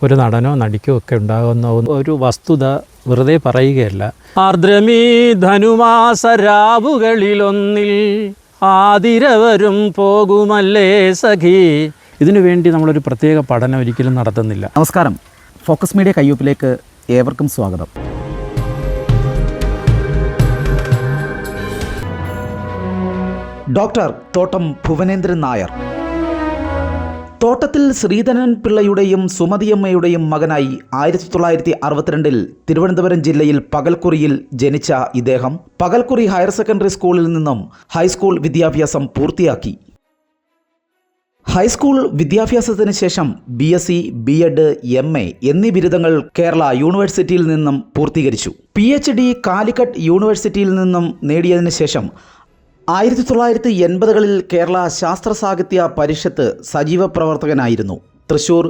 ഒരു നടനോ നടിക്കോ ഒക്കെ ഉണ്ടാകുന്ന ഒരു വസ്തുത വെറുതെ പറയുകയല്ല. ആർദ്രമീ ധനുമാസരാവുകളിലൊന്നിൽ ആതിരവരും പോകുമല്ലേ സഖി. ഇതിനു വേണ്ടി നമ്മളൊരു പ്രത്യേക പഠനം ഒരിക്കലും നടത്തുന്നില്ല. നമസ്കാരം, ഫോക്കസ് മീഡിയ കയ്യൂപ്പിലേക്ക് ഏവർക്കും സ്വാഗതം. ഡോക്ടർ തോട്ടം ഭുവനേന്ദ്രൻ നായർ തോട്ടത്തിൽ ശ്രീധരൻ പിള്ളയുടെയും സുമതിയമ്മയുടെയും മകനായി 1962 തിരുവനന്തപുരം ജില്ലയിൽ പകൽക്കുറിയിൽ ജനിച്ച ഇദ്ദേഹം പകൽക്കുറി ഹയർ സെക്കൻഡറി സ്കൂളിൽ നിന്നും ഹൈസ്കൂൾ വിദ്യാഭ്യാസം പൂർത്തിയാക്കി. ഹൈസ്കൂൾ വിദ്യാഭ്യാസത്തിന് ശേഷം BSc, B.Ed, MA എന്നീ ബിരുദങ്ങൾ കേരള യൂണിവേഴ്സിറ്റിയിൽ നിന്നും പൂർത്തീകരിച്ചു. PhD കാലിക്കറ്റ് യൂണിവേഴ്സിറ്റിയിൽ നിന്നും നേടിയതിനു ശേഷം 1980കളിൽ കേരള ശാസ്ത്ര സാഹിത്യ പരിഷത്ത് സജീവ പ്രവർത്തകനായിരുന്നു. തൃശൂർ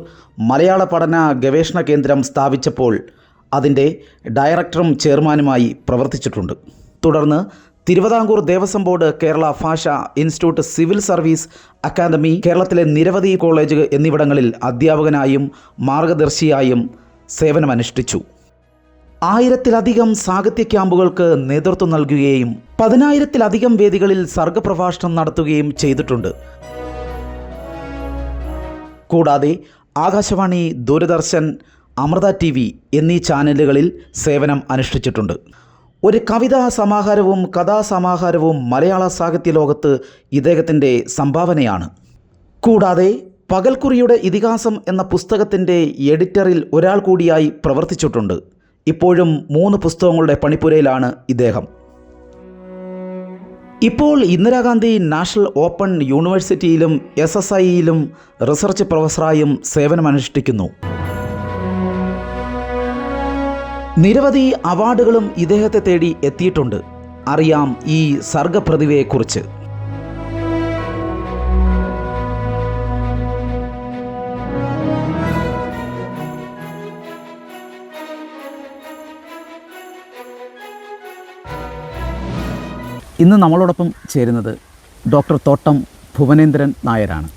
മലയാള പഠന ഗവേഷണ കേന്ദ്രം സ്ഥാപിച്ചപ്പോൾ അതിൻ്റെ ഡയറക്ടറും ചെയർമാനുമായി പ്രവർത്തിച്ചിട്ടുണ്ട്. തുടർന്ന് തിരുവിതാംകൂർ ദേവസ്വം ബോർഡ്, കേരള ഭാഷാ ഇൻസ്റ്റിറ്റ്യൂട്ട്, സിവിൽ സർവീസ് അക്കാദമി, കേരളത്തിലെ നിരവധി കോളേജ് എന്നിവിടങ്ങളിൽ അധ്യാപകനായും മാർഗദർശിയായും സേവനമനുഷ്ഠിച്ചു. 1000-ലധികം സാഹിത്യ ക്യാമ്പുകൾക്ക് നേതൃത്വം നൽകുകയും 10,000-ലധികം വേദികളിൽ സർഗപ്രഭാഷണം നടത്തുകയും ചെയ്തിട്ടുണ്ട്. കൂടാതെ ആകാശവാണി, ദൂരദർശൻ, അമൃത TV എന്നീ ചാനലുകളിൽ സേവനം അനുഷ്ഠിച്ചിട്ടുണ്ട്. ഒരു കവിതാ സമാഹാരവും കഥാസമാഹാരവും മലയാള സാഹിത്യ ലോകത്ത് ഇദ്ദേഹത്തിൻ്റെ സംഭാവനയാണ്. കൂടാതെ പകൽക്കുറിയുടെ ഇതിഹാസം എന്ന പുസ്തകത്തിൻ്റെ എഡിറ്ററിൽ ഒരാൾ കൂടിയായി പ്രവർത്തിച്ചിട്ടുണ്ട്. ഇപ്പോഴും 3 പുസ്തകങ്ങളുടെ പണിപ്പുരയിലാണ് ഇദ്ദേഹം. ഇപ്പോൾ ഇന്ദിരാഗാന്ധി നാഷണൽ ഓപ്പൺ യൂണിവേഴ്സിറ്റിയിലും SSIയിലും റിസർച്ച് പ്രൊഫസറായും സേവനമനുഷ്ഠിക്കുന്നു. നിരവധി അവാർഡുകളും ഇദ്ദേഹത്തെ തേടി എത്തിയിട്ടുണ്ട്. അറിയാം ഈ സർഗപ്രതിഭയെക്കുറിച്ച്. ഇന്ന് നമ്മളോടൊപ്പം ചേരുന്നത് ഡോക്ടർ തോട്ടം ഭുവനേന്ദ്രൻ നായരാണ്.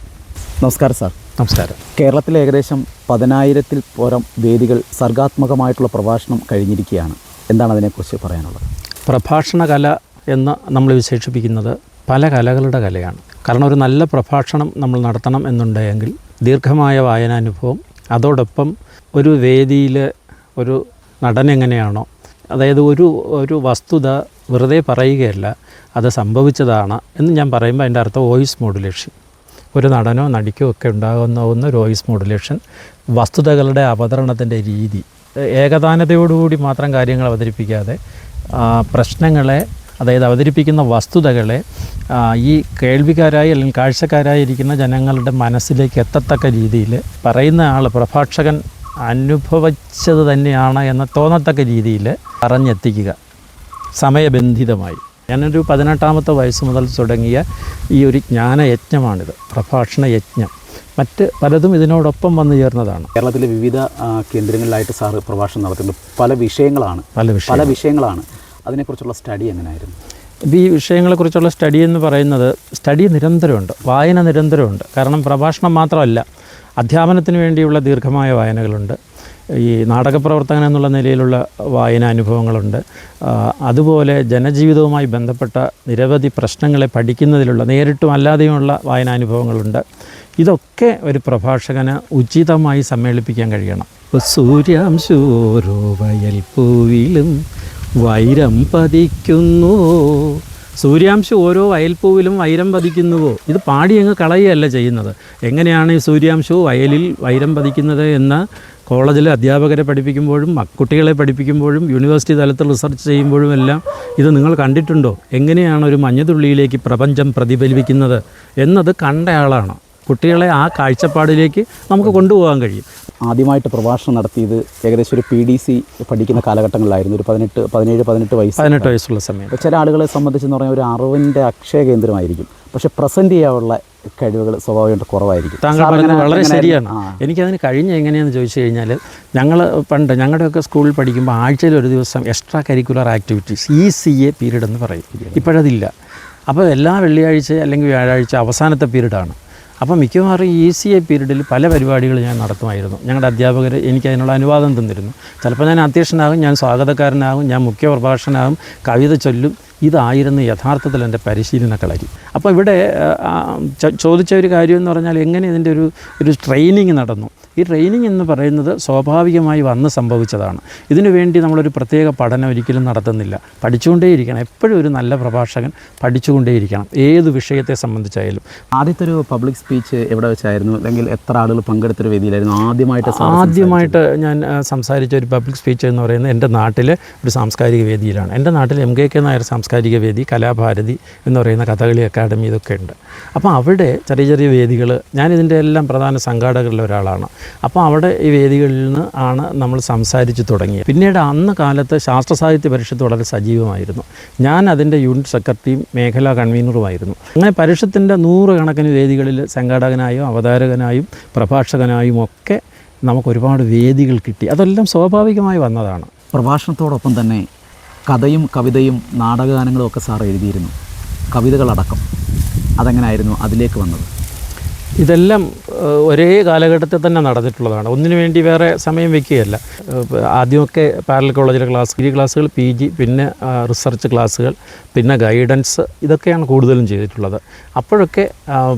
നമസ്കാരം സാർ. നമസ്കാരം. കേരളത്തിൽ ഏകദേശം 10,000-ൽ പരം വേദികൾ സർഗാത്മകമായിട്ടുള്ള പ്രഭാഷണം കഴിഞ്ഞിരിക്കുകയാണ്. എന്താണ് അതിനെക്കുറിച്ച് പറയാനുള്ളത്? പ്രഭാഷണ കല എന്ന് നമ്മൾ വിശേഷിപ്പിക്കുന്നത് പല കലകളുടെ കലയാണ്. കാരണം ഒരു നല്ല പ്രഭാഷണം നമ്മൾ നടത്തണം എന്നുണ്ടെങ്കിൽ ദീർഘമായ വായനാനുഭവം, അതോടൊപ്പം ഒരു വേദിയിൽ ഒരു നടൻ എങ്ങനെയാണോ, അതായത് ഒരു വസ്തുത വെറുതെ പറയുകയല്ല, അത് സംഭവിച്ചതാണ് എന്ന് ഞാൻ പറയുമ്പോൾ അതിൻ്റെ അർത്ഥം വോയിസ് മോഡുലേഷൻ. ഒരു നടനോ നടിക്കോ ഒക്കെ ഉണ്ടാകുന്ന ഒരു വോയിസ് മോഡുലേഷൻ, വസ്തുതകളുടെ അവതരണത്തിൻ്റെ രീതി, ഏകതാനതയോടുകൂടി മാത്രം കാര്യങ്ങൾ അവതരിപ്പിക്കാതെ പ്രശ്നങ്ങളെ, അതായത് അവതരിപ്പിക്കുന്ന വസ്തുതകളെ ഈ കേൾവിക്കാരായി അല്ലെങ്കിൽ കാഴ്ചക്കാരായി ഇരിക്കുന്ന ജനങ്ങളുടെ മനസ്സിലേക്ക് എത്തത്തക്ക രീതിയിൽ പറയുന്ന ആൾ, പ്രഭാഷകൻ അനുഭവിച്ചത് തന്നെയാണ് എന്ന് തോന്നത്തക്ക രീതിയിൽ പറഞ്ഞെത്തിക്കുക, സമയബന്ധിതമായി. ഞാനൊരു 18ാമത്തെ വയസ്സ് മുതൽ തുടങ്ങിയ ഈ ഒരു ജ്ഞാനയജ്ഞമാണിത്, പ്രഭാഷണ യജ്ഞം. മറ്റ് പലതും ഇതിനോടൊപ്പം വന്നു ചേർന്നതാണ്. കേരളത്തിലെ വിവിധ കേന്ദ്രങ്ങളിലായിട്ട് സാറ് പ്രഭാഷണം നടത്തുന്നുണ്ട്. പല വിഷയങ്ങളാണ്. അതിനെക്കുറിച്ചുള്ള സ്റ്റഡി എങ്ങനെയായിരുന്നു? ഈ വിഷയങ്ങളെക്കുറിച്ചുള്ള സ്റ്റഡി എന്ന് പറയുന്നത്, സ്റ്റഡി നിരന്തരമുണ്ട്, വായന നിരന്തരമുണ്ട്. കാരണം പ്രഭാഷണം മാത്രമല്ല, അധ്യാപനത്തിന് വേണ്ടിയുള്ള ദീർഘമായ വായനകളുണ്ട്, ഈ നാടകപ്രവർത്തകൻ എന്നുള്ള നിലയിലുള്ള വായനാനുഭവങ്ങളുണ്ട്. അതുപോലെ ജനജീവിതവുമായി ബന്ധപ്പെട്ട നിരവധി പ്രശ്നങ്ങളെ പഠിക്കുന്നതിലുള്ള നേരിട്ടും അല്ലാതെയുമുള്ള വായനാനുഭവങ്ങളുണ്ട്. ഇതൊക്കെ ഒരു പ്രഭാഷകന് ഉചിതമായി സമ്മേളിപ്പിക്കാൻ കഴിയണം. സൂര്യാംശോരോ വയൽപ്പൂവിലും വൈരം പതിക്കുന്നു, സൂര്യാംശം ഓരോ വയൽപ്പൂവിലും വൈരം പതിക്കുന്നുവോ, ഇത് പാടി അങ്ങ് കളയുകയല്ല ചെയ്യുന്നത്. എങ്ങനെയാണ് ഈ സൂര്യാംശവും വയലിൽ വൈരം പതിക്കുന്നത് എന്ന് കോളേജിലെ അധ്യാപകരെ പഠിപ്പിക്കുമ്പോഴും കുട്ടികളെ പഠിപ്പിക്കുമ്പോഴും യൂണിവേഴ്സിറ്റി തലത്തിൽ റിസർച്ച് ചെയ്യുമ്പോഴും എല്ലാം ഇത് നിങ്ങൾ കണ്ടിട്ടുണ്ടോ? എങ്ങനെയാണ് ഒരു മഞ്ഞുതുള്ളിയിലേക്ക് പ്രപഞ്ചം പ്രതിഫലിക്കുന്നത് എന്നത് കണ്ടയാളാണ്. കുട്ടികളെ ആ കാഴ്ചപ്പാടിലേക്ക് നമുക്ക് കൊണ്ടുപോകാൻ കഴിയും. ആദ്യമായിട്ട് പ്രഭാഷണം നടത്തിയത് ഏകദേശം ഒരു PDC പഠിക്കുന്ന കാലഘട്ടങ്ങളിലായിരുന്നു. ഒരു 17-18 വയസ്സുള്ള സമയം. ചില ആളുകളെ സംബന്ധിച്ചെന്ന് പറഞ്ഞാൽ ഒരു അറിവിൻ്റെ അക്ഷയ കേന്ദ്രമായിരിക്കും, പക്ഷേ പ്രസൻറ്റ് ചെയ്യാനുള്ള കഴിവുകൾ സ്വാഭാവികമായിട്ട് കുറവായിരിക്കും. താങ്കൾ പറഞ്ഞത് വളരെ ശരിയാണ്. എനിക്കതിന് കഴിഞ്ഞ എങ്ങനെയാണെന്ന് ചോദിച്ചു കഴിഞ്ഞാൽ, ഞങ്ങളുടെയൊക്കെ സ്കൂളിൽ പഠിക്കുമ്പോൾ ആഴ്ചയിൽ ഒരു ദിവസം extra curricular activities, ECA period എന്ന് പറയും. ഇപ്പോഴതില്ല. അപ്പോൾ എല്ലാ വെള്ളിയാഴ്ച അല്ലെങ്കിൽ വ്യാഴാഴ്ച അവസാനത്തെ പീരീഡാണ്. അപ്പോൾ മിക്കവാറും ECA പീരീഡിൽ പല പരിപാടികൾ ഞാൻ നടത്തുമായിരുന്നു. ഞങ്ങളുടെ അധ്യാപകർ എനിക്ക് അതിനുള്ള അനുവാദം തന്നിരുന്നു. ചിലപ്പോൾ ഞാൻ അധ്യക്ഷനാകും, ഞാൻ സ്വാഗതക്കാരനാകും, ഞാൻ മുഖ്യ പ്രഭാഷകനാകും, കവിത ചൊല്ലും. ഇതായിരുന്നു യഥാർത്ഥത്തിൽ എൻ്റെ പരിശീലന കളരി. അപ്പോൾ ഇവിടെ ചോദിച്ച ഒരു കാര്യം എന്ന് പറഞ്ഞാൽ എങ്ങനെ ഇതിൻ്റെ ഒരു ട്രെയിനിങ് നടന്നു. ഈ ട്രെയിനിങ് എന്ന് പറയുന്നത് സ്വാഭാവികമായി വന്ന് സംഭവിച്ചതാണ്. ഇതിനു വേണ്ടി നമ്മളൊരു പ്രത്യേക പഠനം ഒരിക്കലും നടത്തുന്നില്ല. പഠിച്ചുകൊണ്ടേയിരിക്കണം. എപ്പോഴും ഒരു നല്ല പ്രഭാഷകൻ പഠിച്ചുകൊണ്ടേയിരിക്കണം, ഏത് വിഷയത്തെ സംബന്ധിച്ചായാലും. ആദ്യത്തെ ഒരു പബ്ലിക് സ്പീച്ച് എവിടെ വെച്ചായിരുന്നു, അല്ലെങ്കിൽ എത്ര ആളുകൾ പങ്കെടുത്തൊരു വേദിയിലായിരുന്നു ആദ്യമായിട്ട് ഞാൻ സംസാരിച്ച ഒരു പബ്ലിക് സ്പീച്ച് എന്ന് പറയുന്നത് എൻ്റെ നാട്ടിലെ ഒരു സാംസ്കാരിക വേദിയിലാണ്. എൻ്റെ നാട്ടിൽ MKK നായർ സാംസ്കാരിക വേദി, കലാഭാരതി എന്ന് പറയുന്ന കഥകളി അക്കാദമി, ഇതൊക്കെ ഉണ്ട്. അപ്പോൾ അവിടെ ചെറിയ ചെറിയ വേദികൾ, ഞാനിതിൻ്റെ എല്ലാം പ്രധാന സംഘാടകരിൽ ഒരാളാണ്. അപ്പോൾ അവിടെ ഈ വേദികളിൽ നിന്ന് ആണ് നമ്മൾ സംസാരിച്ച് തുടങ്ങിയത്. പിന്നീട് അന്ന് കാലത്ത് ശാസ്ത്ര സാഹിത്യ പരിഷത്ത് വളരെ സജീവമായിരുന്നു. ഞാൻ അതിൻ്റെ യൂണിറ്റ് സെക്രട്ടറിയും മേഖലാ കൺവീനറുമായിരുന്നു. അങ്ങനെ പരിഷത്തിൻ്റെ 100 കണക്കിന് വേദികളിൽ സംഘാടകനായും അവതാരകനായും പ്രഭാഷകനായും ഒക്കെ നമുക്ക് ഒരുപാട് വേദികൾ കിട്ടി. അതെല്ലാം സ്വാഭാവികമായി വന്നതാണ്. പ്രഭാഷണത്തോടൊപ്പം തന്നെ കഥയും കവിതയും നാടകഗാനങ്ങളും ഒക്കെ സാർ എഴുതിയിരുന്നു, കവിതകളടക്കം. അതെങ്ങനെയായിരുന്നു അതിലേക്ക് വന്നത്? ഇതെല്ലാം ഒരേ കാലഘട്ടത്തിൽ തന്നെ നടന്നിട്ടുള്ളതാണ്. ഒന്നിനു വേണ്ടി വേറെ സമയം വയ്ക്കുകയല്ല. ആദ്യമൊക്കെ പാരലൽ കോളേജിലെ ഡിഗ്രി ക്ലാസ്സുകൾ, PG, പിന്നെ റിസർച്ച് ക്ലാസ്സുകൾ, പിന്നെ ഗൈഡൻസ്, ഇതൊക്കെയാണ് കൂടുതലും ചെയ്തിട്ടുള്ളത്. അപ്പോഴൊക്കെ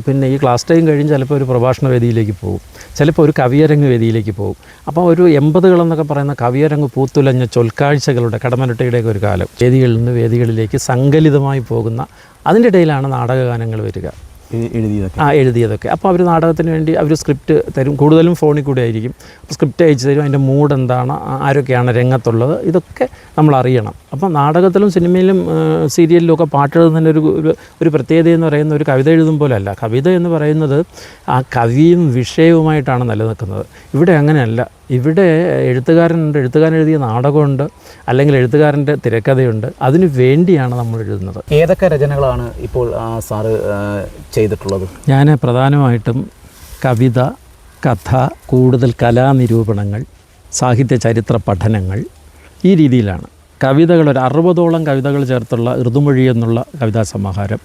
പിന്നെ ഈ ക്ലാസ് ടൈം കഴിഞ്ഞ് ചിലപ്പോൾ ഒരു പ്രഭാഷണ വേദിയിലേക്ക് പോകും, ചിലപ്പോൾ ഒരു കവിയരങ്ങ് വേദിയിലേക്ക് പോകും. അപ്പോൾ ഒരു 80കളെന്നൊക്കെ പറയുന്ന കവിയരങ്ങ് പൂത്തുലഞ്ഞ ചൊൽക്കാഴ്ചകളുടെ കടമനിട്ടയുടെയൊക്കെ ഒരു കാലം. വേദികളിൽ നിന്ന് വേദികളിലേക്ക് സങ്കലിതമായി പോകുന്ന, അതിൻ്റെ ഇടയിലാണ് നാടകഗാനങ്ങൾ വരിക, എഴുതിയതൊക്കെ. അപ്പോൾ അവർ നാടകത്തിന് വേണ്ടി അവർ സ്ക്രിപ്റ്റ് തരും. കൂടുതലും ഫോണിൽ കൂടെ ആയിരിക്കും. അപ്പോൾ സ്ക്രിപ്റ്റ് അയച്ചു തരും. അതിൻ്റെ മൂഡ് എന്താണ്, ആരൊക്കെയാണ് രംഗത്തുള്ളത്, ഇതൊക്കെ നമ്മൾ അറിയണം. അപ്പോൾ നാടകത്തിലും സിനിമയിലും സീരിയലിലും ഒക്കെ പാട്ടെഴുതുന്നതിൻ്റെ ഒരു പ്രത്യേകത എന്ന് പറയുന്ന ഒരു കവിത എഴുതും പോലെയല്ല. കവിത എന്ന് പറയുന്നത് ആ കവിയും വിഷയവുമായിട്ടാണ് നിലനിൽക്കുന്നത്. ഇവിടെ അങ്ങനെയല്ല. ഇവിടെ എഴുത്തുകാരനുണ്ട്, എഴുത്തുകാരൻ എഴുതിയ നാടകമുണ്ട്, അല്ലെങ്കിൽ എഴുത്തുകാരൻ്റെ തിരക്കഥയുണ്ട്. അതിനു വേണ്ടിയാണ് നമ്മൾ എഴുതുന്നത്. ഏതൊക്കെ രചനകളാണ് ഇപ്പോൾ സാറ് ചെയ്തിട്ടുള്ളത്? ഞാൻ പ്രധാനമായിട്ടും കവിത, കഥ, കൂടുതൽ കലാനിരൂപണങ്ങൾ, സാഹിത്യ ചരിത്ര പഠനങ്ങൾ, ഈ രീതിയിലാണ്. കവിതകൾ ഒരു 60ഓളം കവിതകൾ ചേർത്തുള്ള ഋതുമൊഴി എന്നുള്ള കവിതാ സമാഹാരം.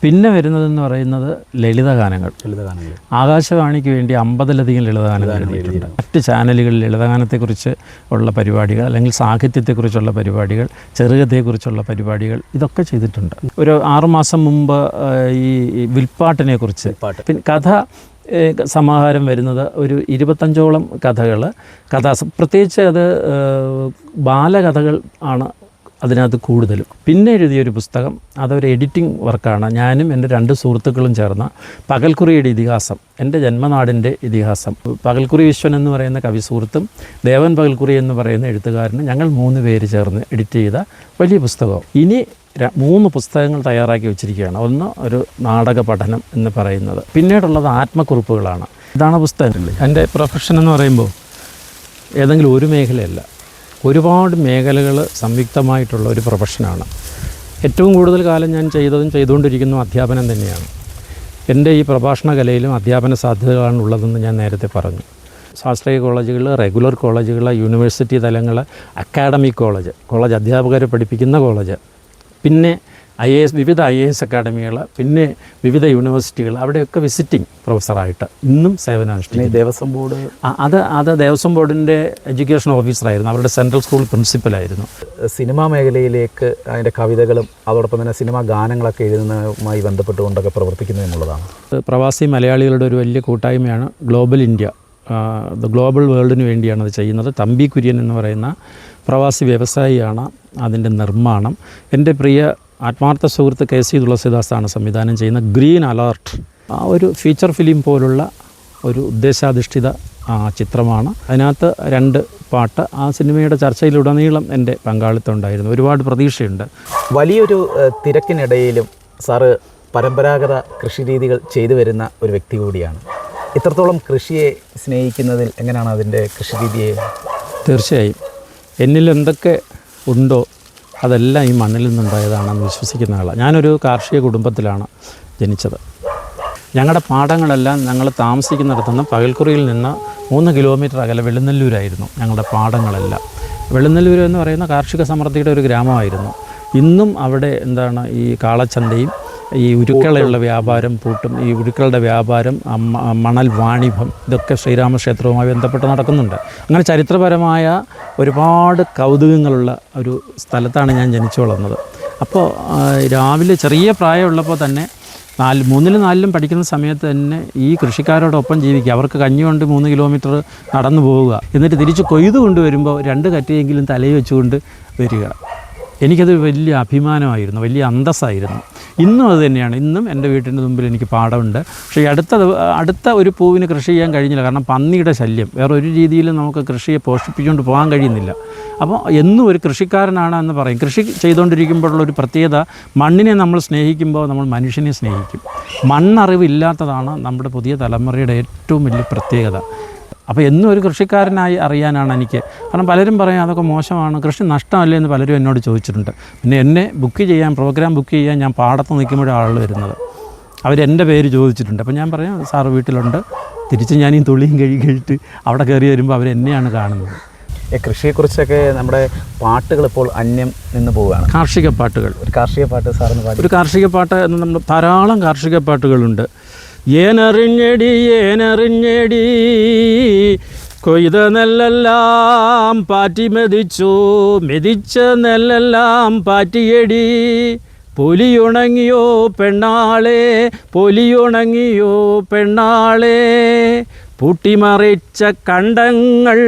പിന്നെ വരുന്നതെന്ന് പറയുന്നത് ലളിതഗാനങ്ങൾ. ആകാശവാണിക്ക് വേണ്ടി 50ലധികം ലളിതഗാനങ്ങൾ എഴുതിയിട്ടുണ്ട്. മറ്റ് ചാനലുകളിൽ ലളിതഗാനത്തെക്കുറിച്ച് ഉള്ള പരിപാടികൾ, അല്ലെങ്കിൽ സാഹിത്യത്തെക്കുറിച്ചുള്ള പരിപാടികൾ, ചെറുകഥയെക്കുറിച്ചുള്ള പരിപാടികൾ, ഇതൊക്കെ ചെയ്തിട്ടുണ്ട്. ഒരു 6 മാസം മുമ്പ് ഈ വിൽപ്പാട്ടിനെക്കുറിച്ച്, പിന്നെ കഥ സമാഹാരം വരുന്നത് ഒരു 25ഓളം കഥകൾ, പ്രത്യേകിച്ച് അത് ബാലകഥകൾ ആണ് അതിനകത്ത് കൂടുതലും. പിന്നെ എഴുതിയൊരു പുസ്തകം, അതൊരു എഡിറ്റിംഗ് വർക്കാണ്. ഞാനും എൻ്റെ 2 സുഹൃത്തുക്കളും ചേർന്ന പകൽക്കുറിയുടെ ഇതിഹാസം, എൻ്റെ ജന്മനാടിൻ്റെ ഇതിഹാസം. പകൽക്കുറി വിശ്വൻ എന്ന് പറയുന്ന കവി സുഹൃത്തും ദേവൻ പകൽക്കുറി എന്ന് പറയുന്ന എഴുത്തുകാരനും ഞങ്ങൾ 3 പേര് ചേർന്ന് എഡിറ്റ് ചെയ്ത വലിയ പുസ്തകം. ഇനി 3 പുസ്തകങ്ങൾ തയ്യാറാക്കി വെച്ചിരിക്കുകയാണ്. ഒന്ന് ഒരു നാടക പഠനം എന്ന് പറയുന്നത്, പിന്നീടുള്ളത് ആത്മക്കുറിപ്പുകളാണ്. ഇതാണ് പുസ്തകം. എൻ്റെ പ്രൊഫഷൻ എന്ന് പറയുമ്പോൾ ഏതെങ്കിലും ഒരു മേഖലയല്ല, ഒരുപാട് മേഖലകൾ സംയുക്തമായിട്ടുള്ള ഒരു പ്രൊഫഷനാണ്. ഏറ്റവും കൂടുതൽ കാലം ഞാൻ ചെയ്തുകൊണ്ടിരിക്കുന്ന അധ്യാപനം തന്നെയാണ്. എൻ്റെ ഈ പ്രഭാഷണ കലയിലും അധ്യാപന സാധ്യതകളാണ് ഉള്ളതെന്ന് ഞാൻ നേരത്തെ പറഞ്ഞു. ശാസ്ത്രീയ കോളേജുകൾ, റെഗുലർ കോളേജുകൾ, യൂണിവേഴ്സിറ്റി തലങ്ങൾ, അക്കാഡമിക് കോളേജ് അധ്യാപകരെ പഠിപ്പിക്കുന്ന കോളേജ്, പിന്നെ വിവിധ IAS അക്കാഡമികൾ, പിന്നെ വിവിധ യൂണിവേഴ്സിറ്റികൾ, അവിടെയൊക്കെ വിസിറ്റിംഗ് പ്രൊഫസറായിട്ട് ഇന്നും സേവനമനുഷ്ഠിക്കുന്നു. ദേവസ്വം ബോർഡ് അത് ദേവസ്വം ബോർഡിൻ്റെ എഡ്യൂക്കേഷൻ ഓഫീസറായിരുന്നു. അവരുടെ സെൻട്രൽ സ്കൂൾ പ്രിൻസിപ്പലായിരുന്നു. സിനിമാ മേഖലയിലേക്ക് അതിൻ്റെ കവിതകളും അതോടൊപ്പം തന്നെ സിനിമാ ഗാനങ്ങളൊക്കെ എഴുതുന്നതുമായി ബന്ധപ്പെട്ടുകൊണ്ടൊക്കെ പ്രവർത്തിക്കുന്നു എന്നുള്ളതാണ്. പ്രവാസി മലയാളികളുടെ ഒരു വലിയ കൂട്ടായ്മയാണ് ഗ്ലോബൽ ഇന്ത്യ. ഗ്ലോബൽ വേൾഡിന് വേണ്ടിയാണ് അത് ചെയ്യുന്നത്. തമ്പി കുര്യൻ എന്ന് പറയുന്ന പ്രവാസി വ്യവസായിയാണ് അതിൻ്റെ നിർമ്മാണം. എൻ്റെ പ്രിയ ആത്മാർത്ഥ സുഹൃത്ത് KC തുളസിദാസാണ് സംവിധാനം ചെയ്യുന്ന ഗ്രീൻ അലർട്ട്. ആ ഒരു ഫീച്ചർ ഫിലിം പോലുള്ള ഒരു ഉദ്ദേശാധിഷ്ഠിത ചിത്രമാണ്. അതിനകത്ത് 2 പാട്ട്. ആ സിനിമയുടെ ചർച്ചയിലുടനീളം എൻ്റെ പങ്കാളിത്തം ഉണ്ടായിരുന്നു. ഒരുപാട് പ്രതീക്ഷയുണ്ട്. വലിയൊരു തിരക്കിനിടയിലും സാറ് പരമ്പരാഗത കൃഷി രീതികൾ ചെയ്തു വരുന്ന ഒരു വ്യക്തി കൂടിയാണ്. ഇത്രത്തോളം കൃഷിയെ സ്നേഹിക്കുന്നതിൽ എങ്ങനെയാണ് അതിൻ്റെ കൃഷി രീതിയെ? തീർച്ചയായും എന്നിൽ എന്തൊക്കെ ഉണ്ടോ അതെല്ലാം ഈ മണ്ണിൽ നിന്നുണ്ടായതാണെന്ന് വിശ്വസിക്കുന്ന ആളാണ്. ഞാനൊരു കാർഷിക കുടുംബത്തിലാണ് ജനിച്ചത്. ഞങ്ങളുടെ പാടങ്ങളെല്ലാം ഞങ്ങൾ താമസിക്കുന്നിടത്തുനിന്ന് പകൽക്കുറിയിൽ നിന്ന് 3 കിലോമീറ്റർ അകലെ വെളുന്നല്ലൂരായിരുന്നു ഞങ്ങളുടെ പാടങ്ങളെല്ലാം. വെളുന്നല്ലൂർ എന്ന് പറയുന്ന കാർഷിക സമൃദ്ധിയുടെ ഒരു ഗ്രാമമായിരുന്നു. ഇന്നും അവിടെ ഈ കാളച്ചന്തയും ഈ ഉരുക്കളുള്ള വ്യാപാരം പൂട്ടും, ഈ ഉരുക്കളുടെ വ്യാപാരം, മണൽ വാണിഭം, ഇതൊക്കെ ശ്രീരാമക്ഷേത്രവുമായി ബന്ധപ്പെട്ട് നടക്കുന്നുണ്ട്. അങ്ങനെ ചരിത്രപരമായ ഒരുപാട് കൗതുകങ്ങളുള്ള ഒരു സ്ഥലത്താണ് ഞാൻ ജനിച്ചു വളർന്നത്. അപ്പോൾ രാവിലെ ചെറിയ പ്രായമുള്ളപ്പോൾ തന്നെ 3ലും 4ലും പഠിക്കുന്ന സമയത്ത് തന്നെ ഈ കൃഷിക്കാരോടൊപ്പം ജീവിക്കുക. അവർക്ക് കഞ്ഞി കൊണ്ട് 3 കിലോമീറ്റർ നടന്നു പോവുക, എന്നിട്ട് തിരിച്ച് കൊയ്തു കൊണ്ടുവരുമ്പോൾ 2 കറ്റയെങ്കിലും തലയിൽ വെച്ചുകൊണ്ട് വരിക. എനിക്കത് വലിയ അഭിമാനമായിരുന്നു, വലിയ അന്തസ്സായിരുന്നു. ഇന്നും അത് തന്നെയാണ്. ഇന്നും എൻ്റെ വീട്ടിൻ്റെ മുമ്പിൽ എനിക്ക് പാടമുണ്ട്. പക്ഷേ അടുത്ത ഒരു പൂവിന് കൃഷി ചെയ്യാൻ കഴിഞ്ഞില്ല. കാരണം പന്നിയുടെ ശല്യം, വേറെ ഒരു രീതിയിലും നമുക്ക് കൃഷിയെ പോഷിപ്പിച്ചുകൊണ്ട് പോകാൻ കഴിയുന്നില്ല. അപ്പോൾ എന്നും ഒരു കൃഷിക്കാരനാണ് എന്ന് പറയും. കൃഷി ചെയ്തുകൊണ്ടിരിക്കുമ്പോഴുള്ളൊരു പ്രത്യേകത, മണ്ണിനെ നമ്മൾ സ്നേഹിക്കുമ്പോൾ നമ്മൾ മനുഷ്യനെ സ്നേഹിക്കും. മണ്ണറിവില്ലാത്തതാണ് നമ്മുടെ പുതിയ തലമുറയുടെ ഏറ്റവും വലിയ പ്രത്യേകത. അപ്പോൾ എന്നും ഒരു കൃഷിക്കാരനായി അറിയാനാണ് എനിക്ക്. കാരണം പലരും പറയും അതൊക്കെ മോശമാണ്, കൃഷി നഷ്ടമല്ലേ എന്ന് പലരും എന്നോട് ചോദിച്ചിട്ടുണ്ട്. പിന്നെ എന്നെ പ്രോഗ്രാം ബുക്ക് ചെയ്യാൻ ഞാൻ പാടത്ത് നിൽക്കുമ്പോഴാണ് ആളുകൾ വരുന്നത്. അവരെൻ്റെ പേര് ചോദിച്ചിട്ടുണ്ട്. അപ്പോൾ ഞാൻ പറയാം സാറ് വീട്ടിലുണ്ട്. തിരിച്ച് ഞാൻ ഈ തുള്ളിയും കഴിഞ്ഞിട്ട് അവിടെ കയറി വരുമ്പോൾ അവരെന്നെയാണ് കാണുന്നത്. കൃഷിയെക്കുറിച്ചൊക്കെ നമ്മുടെ പാട്ടുകൾ ഇപ്പോൾ അന്യം നിന്ന് പോവുകയാണ്. കാർഷിക പാട്ടുകൾ, ഒരു കാർഷിക പാട്ട് സാറിന് പാടി. ഒരു കാർഷിക പാട്ട് എന്ന് നമ്മൾ ധാരാളം കാർഷിക പാട്ടുകളുണ്ട്. ഏനറിഞ്ഞടി കൊയ്ത നെല്ലെല്ലാം പാറ്റി മെതിച്ച നെല്ലെല്ലാം പാറ്റിയടി, പൊലിയുണങ്ങിയോ പെണ്ണാളെ പൂട്ടിമറിച്ച കണ്ടങ്ങൾ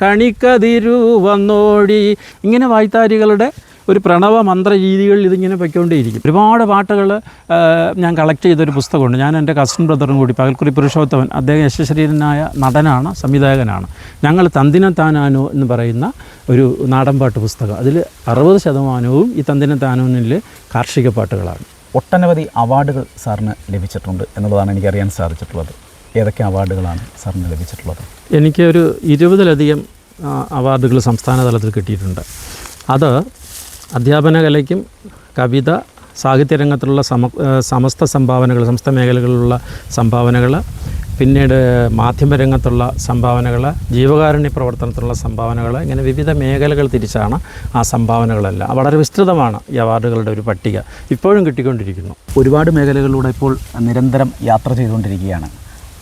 കണിക്കതിരു വന്നോടി. ഇങ്ങനെ വായ്ത്താരികളുടെ ഒരു പ്രണവ മന്ത്രരീതികളിൽ ഇതിങ്ങനെ പൊയ്ക്കൊണ്ടേയിരിക്കും. ഒരുപാട് പാട്ടുകൾ ഞാൻ കളക്ട് ചെയ്തൊരു പുസ്തകമുണ്ട്. ഞാൻ എൻ്റെ കസിൻ ബ്രദറും കൂടി, പകൽക്കുറി പുരുഷോത്തമൻ, അദ്ദേഹം യശശരീരനായ നടനാണ്, സംവിധായകനാണ്. ഞങ്ങൾ തന്തിനത്താനാനോ എന്ന് പറയുന്ന ഒരു നാടൻപാട്ട് പുസ്തകം, അതിൽ 60% ഈ തന്തിനത്താനോനിലെ കാർഷിക പാട്ടുകളാണ്. ഒട്ടനവധി അവാർഡുകൾ സാറിന് ലഭിച്ചിട്ടുണ്ട് എന്നുള്ളതാണ് എനിക്കറിയാൻ സാധിച്ചിട്ടുള്ളത്. ഏതൊക്കെ അവാർഡുകളാണ് സാറിന് ലഭിച്ചിട്ടുള്ളത്? എനിക്ക് ഒരു 20ലധികം അവാർഡുകൾ സംസ്ഥാന തലത്തിൽ കിട്ടിയിട്ടുണ്ട്. അത് അധ്യാപന കലയ്ക്കും കവിത, സാഹിത്യരംഗത്തുള്ള സമസ്ത സംഭാവനകൾ, സമസ്ത മേഖലകളിലുള്ള സംഭാവനകൾ, പിന്നീട് മാധ്യമരംഗത്തുള്ള സംഭാവനകൾ, ജീവകാരുണ്യ പ്രവർത്തനത്തിലുള്ള സംഭാവനകൾ, ഇങ്ങനെ വിവിധ മേഖലകൾ തിരിച്ചാണ് ആ സംഭാവനകളെല്ലാം. വളരെ വിസ്തൃതമാണ് ഈ അവാർഡുകളുടെ ഒരു പട്ടിക. ഇപ്പോഴും കിട്ടിക്കൊണ്ടിരിക്കുന്നു. ഒരുപാട് മേഖലകളിലൂടെ ഇപ്പോൾ നിരന്തരം യാത്ര ചെയ്തുകൊണ്ടിരിക്കുകയാണ്.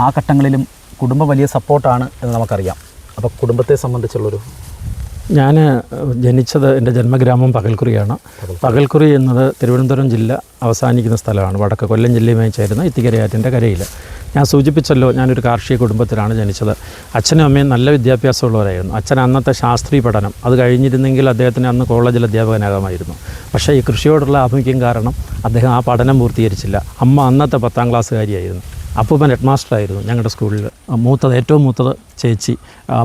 ആ ഘട്ടങ്ങളിലും കുടുംബം വലിയ സപ്പോർട്ടാണ് എന്ന് നമുക്കറിയാം. അപ്പോൾ കുടുംബത്തെ സംബന്ധിച്ചുള്ളൊരു ഞാൻ ജനിച്ചത് എൻ്റെ ജന്മഗ്രാമം പകൽക്കുറിയാണ്. പകൽക്കുറി എന്നത് തിരുവനന്തപുരം ജില്ല അവസാനിക്കുന്ന സ്ഥലമാണ്. വടക്ക് കൊല്ലം ജില്ലയുമായി ചേരുന്ന ഇത്തിക്കരയാറ്റിൻ്റെ കരയിൽ. ഞാൻ സൂചിപ്പിച്ചല്ലോ, ഞാനൊരു കാർഷിക കുടുംബത്തിലാണ് ജനിച്ചത്. അച്ഛനും അമ്മയും നല്ല വിദ്യാഭ്യാസമുള്ളവരായിരുന്നു. അച്ഛൻ അന്നത്തെ ശാസ്ത്രീയ പഠനം അത് കഴിഞ്ഞിരുന്നെങ്കിൽ അദ്ദേഹത്തിന് അന്ന് കോളേജിൽ അധ്യാപകനാകാമായിരുന്നു. പക്ഷേ ഈ കൃഷിയോടുള്ള ആഭിമുഖ്യം കാരണം അദ്ദേഹം ആ പഠനം പൂർത്തീകരിച്ചില്ല. അമ്മ അന്നത്തെ 10ാം ക്ലാസ്സുകാരിയായിരുന്നു. അപ്പൂപ്പൻ ഹെഡ് മാസ്റ്ററായിരുന്നു ഞങ്ങളുടെ സ്കൂളിൽ. ഏറ്റവും മൂത്തത് ചേച്ചി,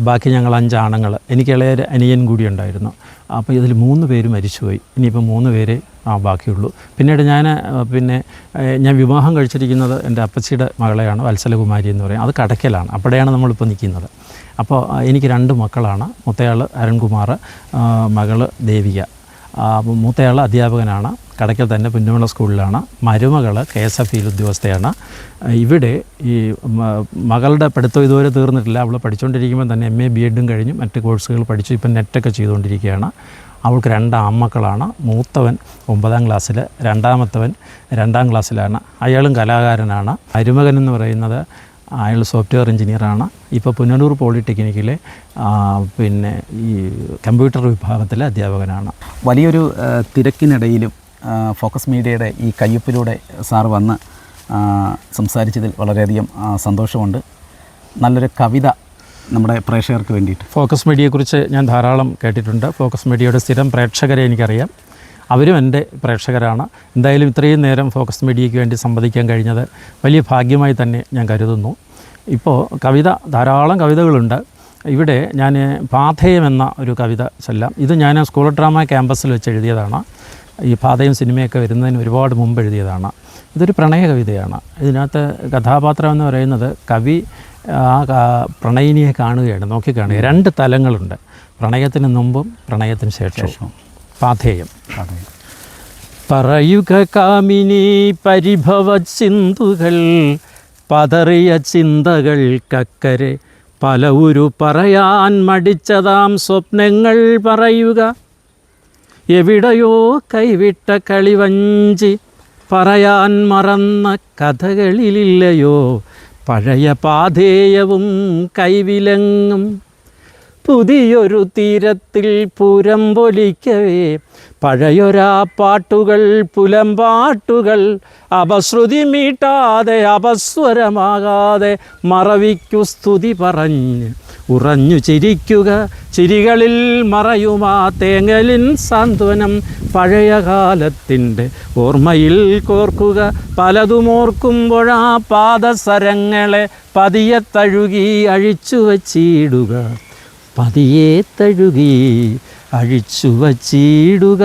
ബാക്കി ഞങ്ങൾ 5 ആണുങ്ങൾ. എനിക്ക് ഇളയ അനിയൻ കൂടി ഉണ്ടായിരുന്നു. അപ്പോൾ ഇതിൽ 3 പേര് മരിച്ചുപോയി. ഇനിയിപ്പോൾ 3 പേരെ ബാക്കിയുള്ളൂ. പിന്നീട് ഞാൻ വിവാഹം കഴിച്ചിരിക്കുന്നത് എൻ്റെ അപ്പച്ചിയുടെ മകളെയാണ്, വത്സലകുമാരി എന്ന് പറയും. അത് കടയ്ക്കലാണ്. അവിടെയാണ് നമ്മളിപ്പോൾ നിൽക്കുന്നത്. അപ്പോൾ എനിക്ക് 2 മക്കളാണ്. മൂത്തയാൾ അരുൺകുമാർ, മകൾ ദേവിക. മൂത്തയാൾ അധ്യാപകനാണ്, കടയ്ക്കൽ തന്നെ പുന്നമല സ്കൂളിലാണ്. മരുമകൾ KSFE ഉദ്യോഗസ്ഥയാണ്. ഇവിടെ ഈ മകളുടെ പഠിത്തം ഇതുവരെ തീർന്നിട്ടില്ല. അവൾ പഠിച്ചുകൊണ്ടിരിക്കുമ്പോൾ തന്നെ MA BEdും കഴിഞ്ഞ് മറ്റ് കോഴ്സുകൾ പഠിച്ചു. ഇപ്പം നെറ്റൊക്കെ ചെയ്തുകൊണ്ടിരിക്കുകയാണ്. അവൾക്ക് 2 ആൺമക്കളാണ്. മൂത്തവൻ 9ാം ക്ലാസ്സിൽ, രണ്ടാമത്തവൻ 2ാം ക്ലാസ്സിലാണ്. അയാളും കലാകാരനാണ്. മരുമകൻ എന്ന് പറയുന്നത് അയാൾ സോഫ്റ്റ്വെയർ എഞ്ചിനീയറാണ്. ഇപ്പോൾ പുനലൂർ പോളിടെക്നിക്കിലെ ഈ കമ്പ്യൂട്ടർ വിഭാഗത്തിലെ അധ്യാപകനാണ്. വലിയൊരു തിരക്കിനിടയിലും ഫോക്കസ് മീഡിയയുടെ ഈ കയ്യൊപ്പിലൂടെ സാർ വന്ന് സംസാരിച്ചതിൽ വളരെയധികം സന്തോഷമുണ്ട്. നല്ലൊരു കവിത നമ്മുടെ പ്രേക്ഷകർക്ക് വേണ്ടിയിട്ട്. ഫോക്കസ് മീഡിയയെക്കുറിച്ച് ഞാൻ ധാരാളം കേട്ടിട്ടുണ്ട്. ഫോക്കസ് മീഡിയയുടെ സ്ഥിരം പ്രേക്ഷകരെ എനിക്കറിയാം. അവരും എൻ്റെ പ്രേക്ഷകരാണ്. എന്തായാലും ഇത്രയും നേരം ഫോക്കസ് മീഡിയയ്ക്ക് വേണ്ടി സംവദിക്കാൻ കഴിഞ്ഞത് വലിയ ഭാഗ്യമായി തന്നെ ഞാൻ കരുതുന്നു. ഇപ്പോൾ ധാരാളം കവിതകളുണ്ട്. ഇവിടെ ഞാൻ പാഥേയം എന്ന ഒരു കവിത ചൊല്ലാം. ഇത് ഞാൻ സ്കൂൾ ഓഫ് ഡ്രാമ ക്യാമ്പസിൽ വെച്ച് എഴുതിയതാണ്. ഈ പാഥേയം സിനിമയൊക്കെ വരുന്നതിന് ഒരുപാട് മുമ്പ് എഴുതിയതാണ്. ഇതൊരു പ്രണയ കവിതയാണ്. ഇതിനകത്ത് കഥാപാത്രം എന്ന് പറയുന്നത് കവി പ്രണയിനിയെ കാണുകയാണ്, നോക്കിക്കാണുക. 2 തലങ്ങളുണ്ട്, പ്രണയത്തിന് മുമ്പും പ്രണയത്തിന് ശേഷവും. പാഥേയം. പറയുക കാമിനി പരിഭവ ചിന്തുകൾ, പതറിയ ചിന്തകൾ കക്കരെ പലവുരു പറയാൻ മടിച്ചതാം സ്വപ്നങ്ങൾ പറയുക. എവിടെയോ കൈവിട്ട കളിവഞ്ചി പറയാൻ മറന്ന കഥകളിലില്ലയോ പഴയ പാധേയവും കൈവിലങ്ങും. പുതിയൊരു തീരത്തിൽ പുരം പൊലിക്കവേ പഴയൊരാ പാട്ടുകൾ പുലമ്പാട്ടുകൾ അപശ്രുതി മീട്ടാതെ അപസ്വരമാകാതെ മറവിക്കു സ്തുതി പറഞ്ഞ് ഉറഞ്ഞു ചിരിക്കുക. ചിരികളിൽ മറയുമാ തേങ്ങലിൻ സാന്ത്വനം പഴയ കാലത്തിൻ്റെ ഓർമ്മയിൽ കോർക്കുക. പലതുമോർക്കുമ്പോഴാ പാദസരങ്ങളെ പതിയെ തഴുകി അഴിച്ചു വച്ചിടുക. പതിയെ തഴുകി അഴിച്ചു വച്ചിടുക.